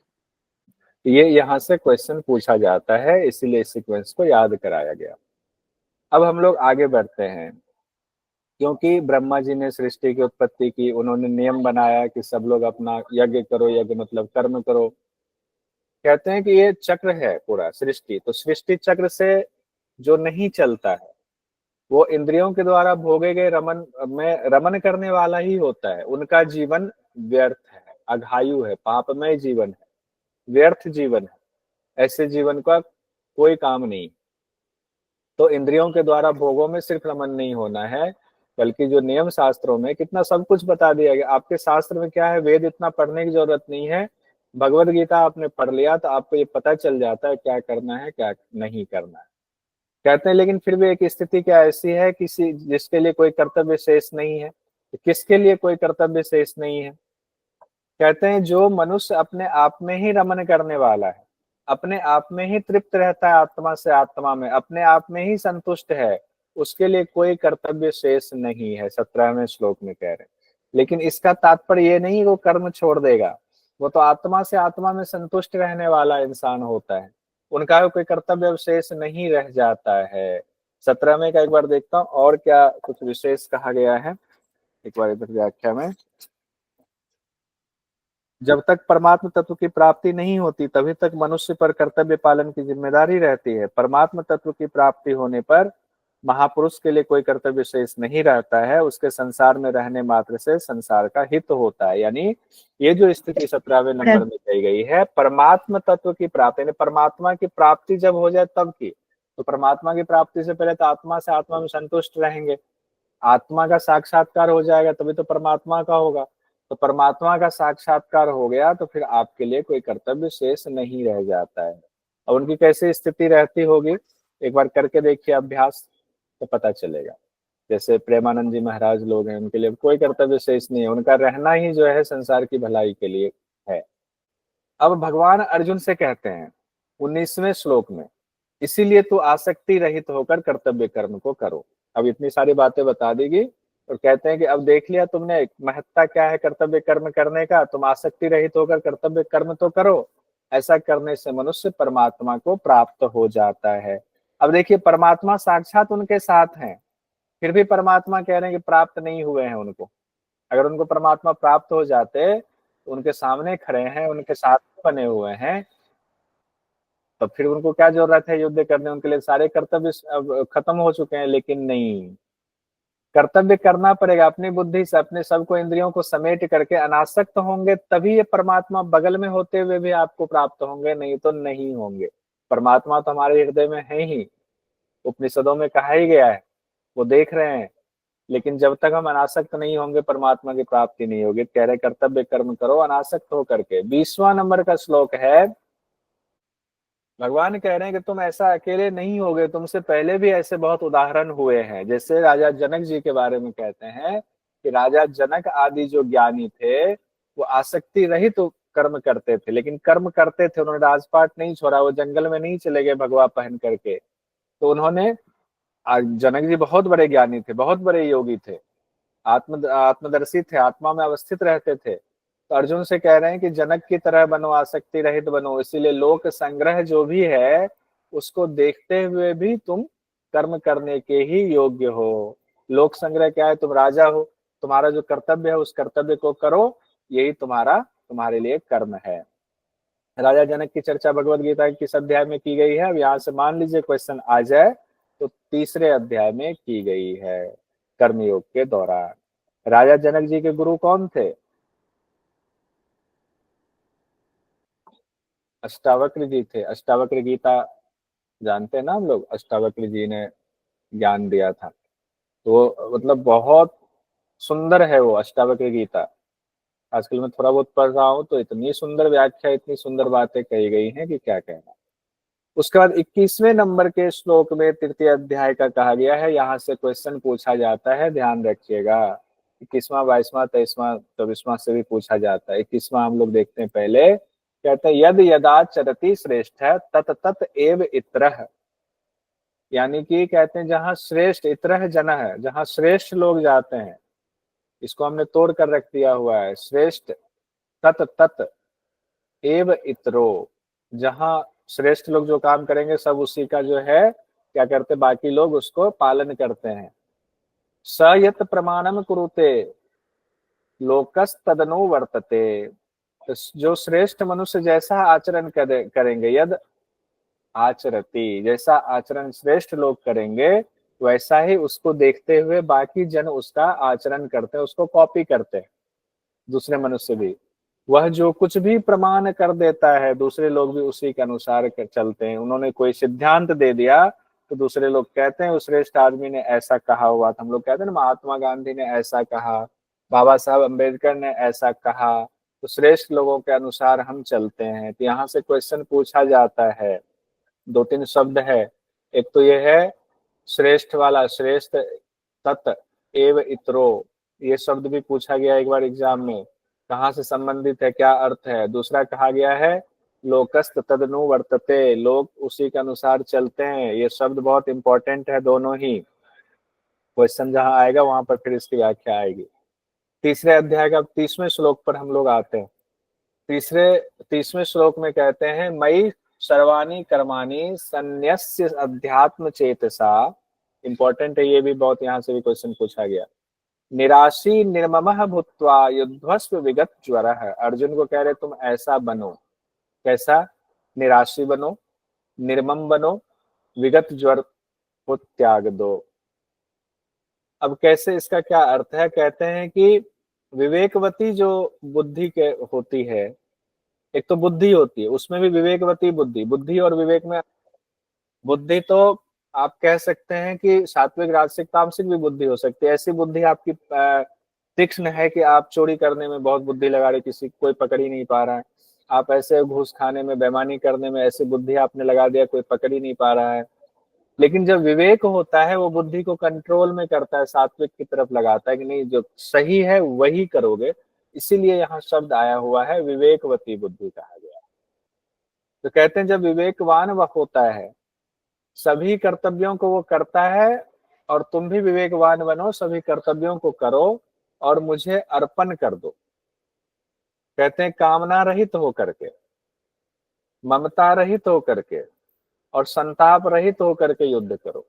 ये यहाँ से क्वेश्चन पूछा जाता है, इसीलिए इस सीक्वेंस को याद कराया गया। अब हम लोग आगे बढ़ते हैं, क्योंकि ब्रह्मा जी ने सृष्टि की उत्पत्ति की, उन्होंने नियम बनाया कि सब लोग अपना यज्ञ करो, यज्ञ मतलब कर्म करो। कहते हैं कि ये चक्र है पूरा सृष्टि, तो सृष्टि चक्र से जो नहीं चलता है वो इंद्रियों के द्वारा भोगे गए रमन में रमन करने वाला ही होता है, उनका जीवन व्यर्थ है, अघायु है, पापमय जीवन है, व्यर्थ जीवन है, ऐसे जीवन का कोई काम नहीं। तो इंद्रियों के द्वारा भोगों में सिर्फ रमन नहीं होना है, बल्कि जो नियम शास्त्रों में कितना सब कुछ बता दिया गया। आपके शास्त्र में क्या है, वेद इतना पढ़ने की जरूरत नहीं है, भगवत गीता आपने पढ़ लिया तो आपको ये पता चल जाता है क्या करना है क्या नहीं करना है। कहते हैं लेकिन फिर भी एक स्थिति क्या ऐसी है किसी जिसके लिए कोई कर्तव्य शेष नहीं है। तो किसके लिए कोई कर्तव्य शेष नहीं है? कहते हैं जो मनुष्य अपने आप में ही रमन करने वाला है, अपने आप में ही तृप्त रहता है आत्मा से आत्मा में, अपने आप में ही संतुष्ट है, उसके लिए कोई कर्तव्य शेष नहीं है, 17वें श्लोक में कह रहे हैं। लेकिन इसका तात्पर्य ये नहीं वो कर्म छोड़ देगा, वो तो आत्मा से आत्मा में संतुष्ट रहने वाला इंसान होता है, उनका कोई कर्तव्य शेष नहीं रह जाता है। 17वें का एक बार देखता हूँ और क्या कुछ विशेष कहा गया है, एक बार इधर व्याख्या में। जब तक परमात्म तत्व की प्राप्ति नहीं होती तभी तक मनुष्य पर कर्तव्य पालन की जिम्मेदारी रहती है। परमात्म तत्व की प्राप्ति होने पर महापुरुष के लिए कोई कर्तव्य शेष नहीं रहता है, उसके संसार में रहने मात्र से संसार का हित होता है। यानी ये जो स्थिति 17वें नंबर में कही गई है, परमात्म तत्व की प्राप्ति, यानी परमात्मा की प्राप्ति जब हो जाए तब की, तो परमात्मा की प्राप्ति से पहले तो आत्मा से आत्मा में संतुष्ट रहेंगे, आत्मा का साक्षात्कार हो जाएगा तभी तो परमात्मा का होगा। तो परमात्मा का साक्षात्कार हो गया तो फिर आपके लिए कोई कर्तव्य शेष नहीं रह जाता है। और उनकी कैसी स्थिति रहती होगी, एक बार करके देखिए अभ्यास तो पता चलेगा। जैसे प्रेमानंद जी महाराज लोग हैं, उनके लिए कोई कर्तव्य शेष नहीं है, उनका रहना ही जो है संसार की भलाई के लिए है। अब भगवान अर्जुन से कहते हैं 19वें श्लोक में, इसीलिए तू आसक्ति रहित होकर कर्तव्य कर्म को करो। अब इतनी सारी बातें बता देगी और कहते हैं कि अब देख लिया तुमने महत्ता क्या है कर्तव्य कर्म करने का, तुम आसक्ति रहित होकर कर्तव्य कर्म तो करो, ऐसा करने से मनुष्य परमात्मा को प्राप्त हो जाता है। अब देखिए परमात्मा साक्षात उनके साथ हैं, फिर भी परमात्मा कह रहे हैं कि प्राप्त नहीं हुए हैं उनको। अगर उनको परमात्मा प्राप्त हो जाते तो उनके सामने खड़े हैं, उनके साथ बने हुए हैं, तो फिर उनको क्या जरूरत है युद्ध करने, उनके लिए सारे कर्तव्य खत्म हो चुके हैं। लेकिन नहीं, कर्तव्य करना पड़ेगा अपनी बुद्धि से, अपने सबको इंद्रियों को समेट करके अनासक्त होंगे तभी ये परमात्मा बगल में होते हुए भी आपको प्राप्त होंगे, नहीं तो नहीं होंगे। परमात्मा तो हमारे हृदय में है ही, उपनिषदों में कहा ही गया है, वो देख रहे हैं। लेकिन जब तक हम अनासक्त नहीं होंगे परमात्मा की प्राप्ति नहीं होगी। कह रहे कर्तव्य कर्म करो अनासक्त होकर के। 20वां नंबर का श्लोक है, भगवान कह रहे हैं कि तुम ऐसा अकेले नहीं होगे, तुमसे पहले भी ऐसे बहुत उदाहरण हुए हैं। जैसे राजा जनक जी के बारे में कहते हैं कि राजा जनक आदि जो ज्ञानी थे वो आसक्ति रहित तो कर्म करते थे, लेकिन कर्म करते थे, उन्होंने राजपाट नहीं छोड़ा, वो जंगल में नहीं चले गए भगवा पहन करके, तो उन्होंने, जनक जी बहुत बड़े ज्ञानी थे, बहुत बड़े योगी थे, आत्मदर्शी थे, आत्मा में अवस्थित रहते थे। तो अर्जुन से कह रहे हैं कि जनक की तरह बनो, आसक्ति रहित बनो। इसीलिए लोक संग्रह जो भी है उसको देखते हुए भी तुम कर्म करने के ही योग्य हो। लोक संग्रह क्या है? तुम राजा हो, तुम्हारा जो कर्तव्य है उस कर्तव्य को करो, यही तुम्हारे लिए कर्म है। राजा जनक की चर्चा भगवत गीता के किस अध्याय में की गई है? अब यहाँ से मान लीजिए क्वेश्चन आ जाए तो तीसरे अध्याय में की गई है, कर्मयोग के दौरान। राजा जनक जी के गुरु कौन थे? अष्टावक्र जी थे। अष्टावक्र गीता जानते हैं ना हम लोग, अष्टावक्र जी ने ज्ञान दिया था। तो मतलब बहुत सुंदर है वो अष्टावक्र गीता। आजकल मैं थोड़ा बहुत पढ़ रहा हूँ तो इतनी सुंदर व्याख्या, इतनी सुंदर बातें कही गई हैं कि क्या कहना। उसके बाद 21वें नंबर के श्लोक में तृतीय अध्याय का कहा गया है। यहाँ से क्वेश्चन पूछा जाता है, ध्यान रखिएगा। 21वां, 22वां, 23वां, 24वां से भी पूछा जाता है। 21वां हम लोग देखते हैं पहले। कहते हैं यद यदा चरति श्रेष्ठ तत तत एव इत्रः। यानी कि कहते हैं जहाँ श्रेष्ठ, इत्रः जन है, जहाँ श्रेष्ठ लोग जाते हैं, इसको हमने तोड़ कर रख दिया हुआ है। श्रेष्ठ तत तत एव इतरो, जहाँ श्रेष्ठ लोग जो काम करेंगे सब उसी का जो है क्या करते, बाकी लोग उसको पालन करते हैं। स यत प्रमाणम कुरुते लोकस तदनु वर्तते। तो जो श्रेष्ठ मनुष्य जैसा आचरण करेंगे, यद आचरती, जैसा आचरण श्रेष्ठ लोग करेंगे वैसा ही उसको देखते हुए बाकी जन उसका आचरण करते हैं, उसको कॉपी करते हैं, दूसरे मनुष्य भी। वह जो कुछ भी प्रमाण कर देता है दूसरे लोग भी उसी के अनुसार चलते हैं। उन्होंने कोई सिद्धांत दे दिया तो दूसरे लोग कहते हैं उस श्रेष्ठ आदमी ने ऐसा कहा हुआ था। हम लोग कहते हैं ना महात्मा गांधी ने ऐसा कहा, बाबा साहब अम्बेडकर ने ऐसा कहा, तो श्रेष्ठ लोगों के अनुसार हम चलते हैं। तो यहाँ से क्वेश्चन पूछा जाता है, 2-3 शब्द है। एक तो ये है श्रेष्ठ वाला, श्रेष्ठ तत् एव इतरो, ये शब्द भी पूछा गया एक बार एग्जाम में, कहाँ से संबंधित है, क्या अर्थ है। दूसरा कहा गया है लोकस्त तदनु वर्तते, लोग उसी के अनुसार चलते हैं। ये शब्द बहुत इंपॉर्टेंट है दोनों ही। क्वेश्चन जहां आएगा वहां पर फिर इसकी व्याख्या आएगी। तीसरे अध्याय का 30वें श्लोक पर हम लोग आते हैं। 30वें श्लोक में कहते हैं मयि सर्वाणि कर्माणि संन्यस्य अध्यात्म चेतसा। इंपॉर्टेंट है ये भी बहुत, यहाँ से भी क्वेश्चन पूछा गया। निराशी निर्ममः भूत्वा युद्धस्व विगत ज्वरः। अर्जुन को कह रहे तुम ऐसा बनो, कैसा? निराशी बनो, निर्मम बनो, विगत ज्वर को त्याग दो। अब कैसे, इसका क्या अर्थ है? कहते हैं कि विवेकवती जो बुद्धि के होती है, एक तो बुद्धि होती है, उसमें भी विवेकवती बुद्धि, बुद्धि और विवेक में, बुद्धि तो आप कह सकते हैं कि सात्विक, राजसिक, तामसिक भी बुद्धि हो सकती है। ऐसी बुद्धि आपकी तीक्ष्ण है कि आप चोरी करने में बहुत बुद्धि लगा रहे, किसी कोई पकड़ ही नहीं पा रहा है। आप ऐसे घूस खाने में, बेईमानी करने में ऐसी बुद्धि आपने लगा दिया, कोई पकड़ ही नहीं पा रहा है। लेकिन जब विवेक होता है वो बुद्धि को कंट्रोल में करता है, सात्विक की तरफ लगाता है कि नहीं जो सही है वही करोगे। इसीलिए यहाँ शब्द आया हुआ है विवेकवती बुद्धि कहा गया। तो कहते हैं जब विवेकवान वह होता है सभी कर्तव्यों को वो करता है, और तुम भी विवेकवान बनो, सभी कर्तव्यों को करो और मुझे अर्पण कर दो। कहते हैं कामना रहित होकर के, ममता रहित होकर के और संताप रहित होकर के युद्ध करो।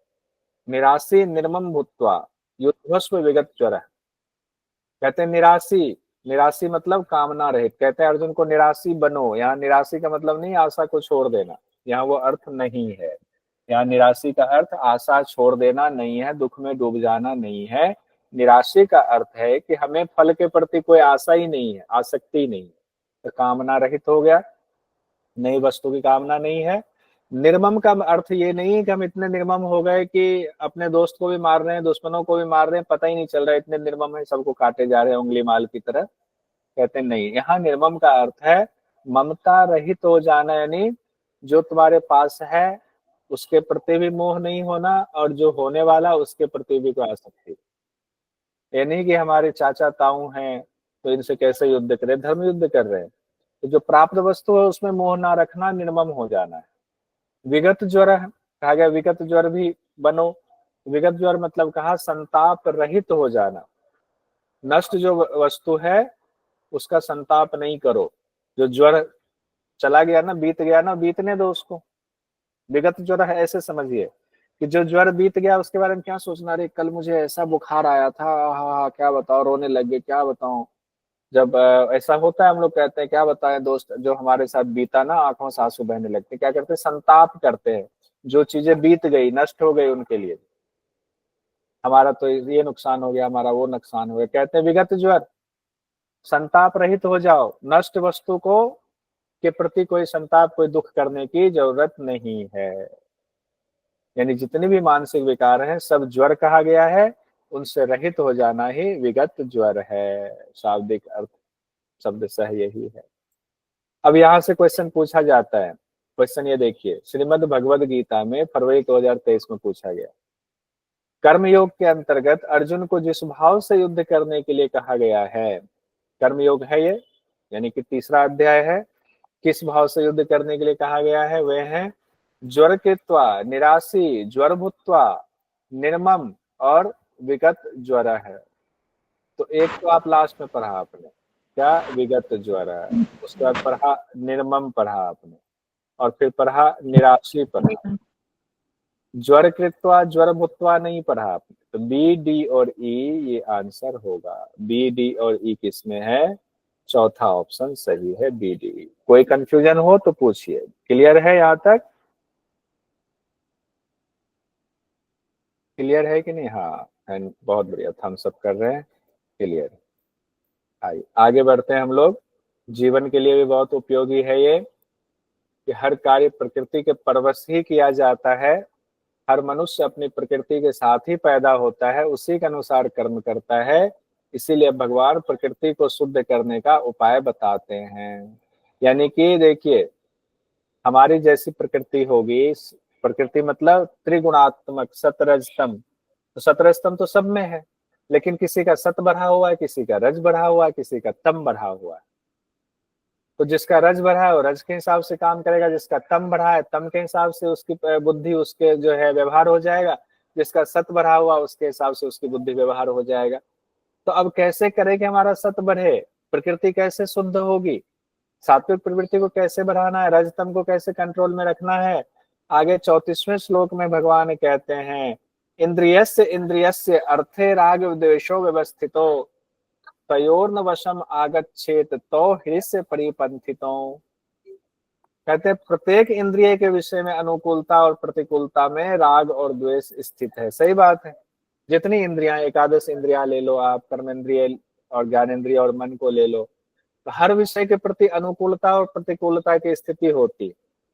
निराशी निर्मम भूत्वा युद्धस्व विगत ज्वर। कहते हैं निराशी, निराशी मतलब कामना रहित। कहते हैं अर्जुन को निराशी बनो। यहाँ निराशी का मतलब नहीं आशा को छोड़ देना, यहाँ वो अर्थ नहीं है। यहाँ निराशी का अर्थ आशा छोड़ देना नहीं है, दुख में डूब जाना नहीं है। निराशी का अर्थ है कि हमें फल के प्रति कोई आशा ही नहीं है, आसक्ति नहीं है। तो कामना रहित हो गया, नई वस्तु की कामना नहीं है। निर्मम का अर्थ ये नहीं है कि हम इतने निर्मम हो गए कि अपने दोस्त को भी मार रहे हैं, दुश्मनों को भी मार रहे हैं, पता ही नहीं चल रहा है, इतने निर्मम है, सबको काटे जा रहे हैं उंगली माल की तरह। कहते नहीं, यहाँ निर्मम का अर्थ है ममता रहित हो जाना, यानी जो तुम्हारे पास है उसके प्रति भी मोह नहीं होना और जो होने वाला उसके प्रति भी कोई आसक्ति। ये नहीं कि हमारे चाचा ताऊ हैं तो इनसे कैसे युद्ध करें, धर्म युद्ध कर रहे हैं। तो जो प्राप्त वस्तु है उसमें मोह ना रखना, निर्मम हो जाना है। विगत ज्वर है, कहा गया विगत ज्वर भी बनो। विगत ज्वर मतलब कहा संताप रहित हो जाना, नष्ट जो वस्तु है उसका संताप नहीं करो। जो ज्वर चला गया ना, बीत गया ना, बीतने दो उसको। विगत ज्वर है ऐसे समझिए कि जो ज्वर बीत गया उसके बारे में क्या सोचना, अरे कल मुझे ऐसा बुखार आया था, हाँ क्या बताओ, रोने लगे, क्या बताऊं। जब ऐसा होता है हम लोग कहते हैं क्या बताएं दोस्त, जो हमारे साथ बीता ना, आंखों से आंसू बहने लगते हैं। क्या करते हैं, संताप करते हैं। जो चीजें बीत गई, नष्ट हो गई, उनके लिए हमारा तो ये नुकसान हो गया, हमारा वो नुकसान हो गया। कहते हैं विगत ज्वर, संताप रहित हो जाओ, नष्ट वस्तु को के प्रति कोई संताप, कोई दुख करने की जरूरत नहीं है। यानी जितने भी मानसिक विकार हैं सब ज्वर कहा गया है, उनसे रहित हो जाना ही विगत ज्वर है। शाब्दिक अर्थ शब्द सह यही है। अब यहाँ से क्वेश्चन पूछा जाता है। क्वेश्चन ये देखिए, श्रीमद् भगवद गीता में फरवरी 2023 में पूछा गया, कर्मयोग के अंतर्गत अर्जुन को जिस भाव से युद्ध करने के लिए कहा गया है, कर्मयोग है ये, यानी कि तीसरा अध्याय है, किस भाव से युद्ध करने के लिए कहा गया है, वे हैं ज्वर कृत्वा, निराशी, ज्वर भूत्वा, निर्मम और विगत ज्वर है। तो एक तो आप लास्ट में पढ़ा आपने क्या, विगत ज्वर है, उसके बाद पढ़ा निर्मम पढ़ा आपने, और फिर पढ़ा निराशी पढ़ा। ज्वर कृत्वा, ज्वर भूत्वा नहीं पढ़ा आपने। तो बी, डी और ई ये आंसर होगा। बी, डी और ई किसमें है, चौथा ऑप्शन सही है, बी, डी। कोई कंफ्यूजन हो तो पूछिए। क्लियर है यहाँ तक, क्लियर है कि नहीं? हाँ, एंड बहुत बढ़िया, थम्स अप कर रहे हैं, क्लियर। आइए आगे बढ़ते हैं हम लोग। जीवन के लिए भी बहुत उपयोगी है ये, कि हर कार्य प्रकृति के परवश ही किया जाता है। हर मनुष्य अपनी प्रकृति के साथ ही पैदा होता है, उसी के अनुसार कर्म करता है। इसीलिए भगवान प्रकृति को शुद्ध करने का उपाय बताते हैं। यानी कि देखिए, हमारी जैसी प्रकृति होगी, प्रकृति मतलब त्रिगुणात्मक सतरजतम, तो सतरजतम तो सब में है, लेकिन किसी का सत बढ़ा हुआ है, किसी का रज बढ़ा हुआ है, किसी का तम बढ़ा हुआ है। तो जिसका रज बढ़ा है वो रज के हिसाब से काम करेगा, जिसका तम बढ़ा है तम के हिसाब से उसकी बुद्धि, उसके जो है व्यवहार हो जाएगा। जिसका सत बढ़ा हुआ उसके हिसाब से उसकी बुद्धि व्यवहार हो जाएगा। तो अब कैसे करें कि हमारा सत बढ़े, प्रकृति कैसे शुद्ध होगी, सात्विक प्रवृत्ति को कैसे बढ़ाना है, रजतम को कैसे कंट्रोल में रखना है। आगे 34वें श्लोक में भगवान कहते हैं, इंद्रियस्य इंद्रियस्य अर्थे राग द्वेषो व्यवस्थितो तयोर्न वशम आगच्छेत तो हृस्य परिपंथितो। कहते हैं प्रत्येक इंद्रिय के विषय में अनुकूलता और प्रतिकूलता में राग और द्वेष स्थित है। सही बात है। जितनी इंद्रियां, एकादश इंद्रियां ले लो आप, कर्मेंद्रिय और ज्ञानेंद्रिय और मन को ले लो, तो हर विषय के प्रति अनुकूलता और प्रतिकूलता की स्थिति होती,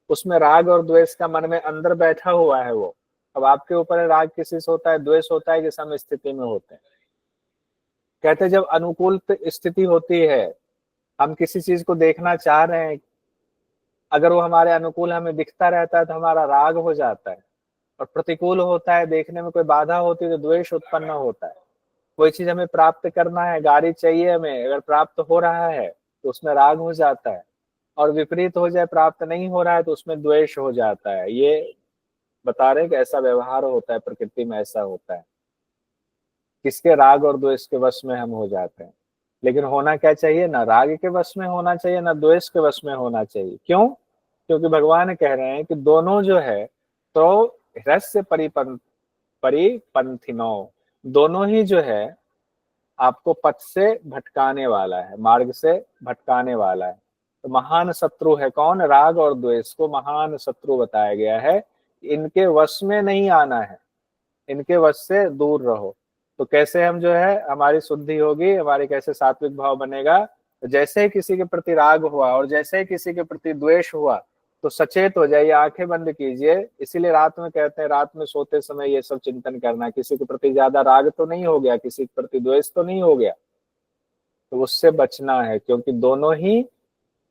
उसमें राग और द्वेष का मन में अंदर बैठा हुआ है वो। अब आपके ऊपर है, राग किसी से होता है, द्वेष होता है कि सम स्थिति में होते हैं। कहते हैं जब अनुकूल स्थिति होती है, हम किसी चीज को देखना चाह रहे हैं, अगर वो हमारे अनुकूल हमें दिखता रहता है तो हमारा राग हो जाता है, और प्रतिकूल होता है, देखने में कोई बाधा होती है तो द्वेष उत्पन्न होता है। कोई चीज हमें प्राप्त करना है, गाड़ी चाहिए हमें, अगर प्राप्त हो रहा है तो उसमें राग हो जाता है, और विपरीत हो जाए, प्राप्त नहीं हो रहा है तो उसमें द्वेष हो जाता है। ये बता रहे हैं कि ऐसा व्यवहार होता है, प्रकृति में ऐसा होता है। किसके राग और द्वेष के वश में हम हो जाते हैं। लेकिन होना क्या चाहिए, ना राग के वश में होना चाहिए, ना द्वेष के वश में होना चाहिए। क्यों? क्योंकि भगवान कह रहे हैं कि दोनों जो है तो ह्रस्य परिपंथिनो, दोनों ही जो है आपको पथ से भटकाने वाला है, मार्ग से भटकाने वाला है। तो महान शत्रु है कौन, राग और द्वेष को महान शत्रु बताया गया है। इनके वश में नहीं आना है, इनके वश से दूर रहो। तो कैसे हम जो है हमारी शुद्धि होगी, हमारी कैसे सात्विक भाव बनेगा, तो जैसे ही किसी के प्रति राग हुआ और जैसे ही किसी के प्रति द्वेष हुआ तो सचेत हो जाइए, आंखें बंद कीजिए। इसीलिए रात में कहते हैं, रात में सोते समय ये सब चिंतन करना, किसी के प्रति ज्यादा राग तो नहीं हो गया, किसी के प्रति द्वेष तो नहीं हो गया, तो उससे बचना है। क्योंकि दोनों ही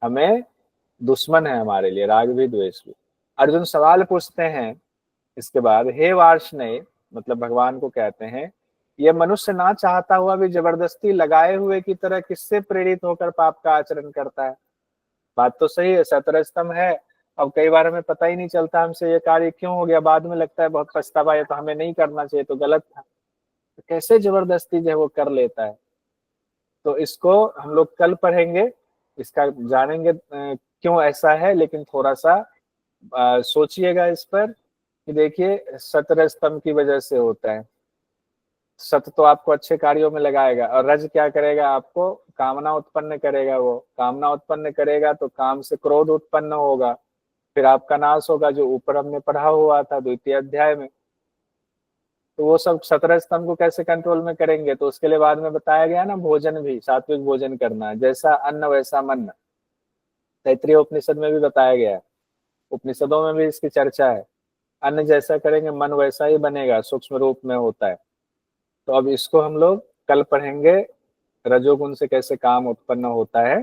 हमें दुश्मन है हमारे लिए, राग भी द्वेष भी। अर्जुन सवाल पूछते हैं इसके बाद, हे वार्ष्णेय, मतलब भगवान को कहते हैं, ये मनुष्य ना चाहता हुआ भी जबरदस्ती लगाए हुए की तरह किससे प्रेरित होकर पाप का आचरण करता है। बात तो सही है, सतरजतम है, अब कई बार हमें पता ही नहीं चलता हमसे ये कार्य क्यों हो गया, बाद में लगता है बहुत पछतावा, ये तो हमें नहीं करना चाहिए, तो गलत था। तो कैसे जबरदस्ती जो है वो कर लेता है। तो इसको हम लोग कल पढ़ेंगे, इसका जानेंगे क्यों ऐसा है। लेकिन थोड़ा सा सोचिएगा इस पर कि देखिए 17 स्तंभ की वजह से होता है। सत तो आपको अच्छे कार्यों में लगाएगा, और रज क्या करेगा, आपको कामना उत्पन्न करेगा। वो कामना उत्पन्न करेगा तो काम से क्रोध उत्पन्न होगा, फिर आपका नाश होगा, जो ऊपर हमने पढ़ा हुआ था द्वितीय अध्याय में। तो वो सब 17 स्तंभ को कैसे कंट्रोल में करेंगे, तो उसके लिए बाद में बताया गया ना, भोजन भी सात्विक भोजन करना है, जैसा अन्न वैसा मन। तैत्रीय उपनिषद में भी बताया गया है, उपनिषदों में भी इसकी चर्चा है। अन्न जैसा करेंगे मन वैसा ही बनेगा, सूक्ष्म रूप में होता है। तो अब इसको हम लोग कल पढ़ेंगे, रजोगुण से कैसे काम उत्पन्न होता है।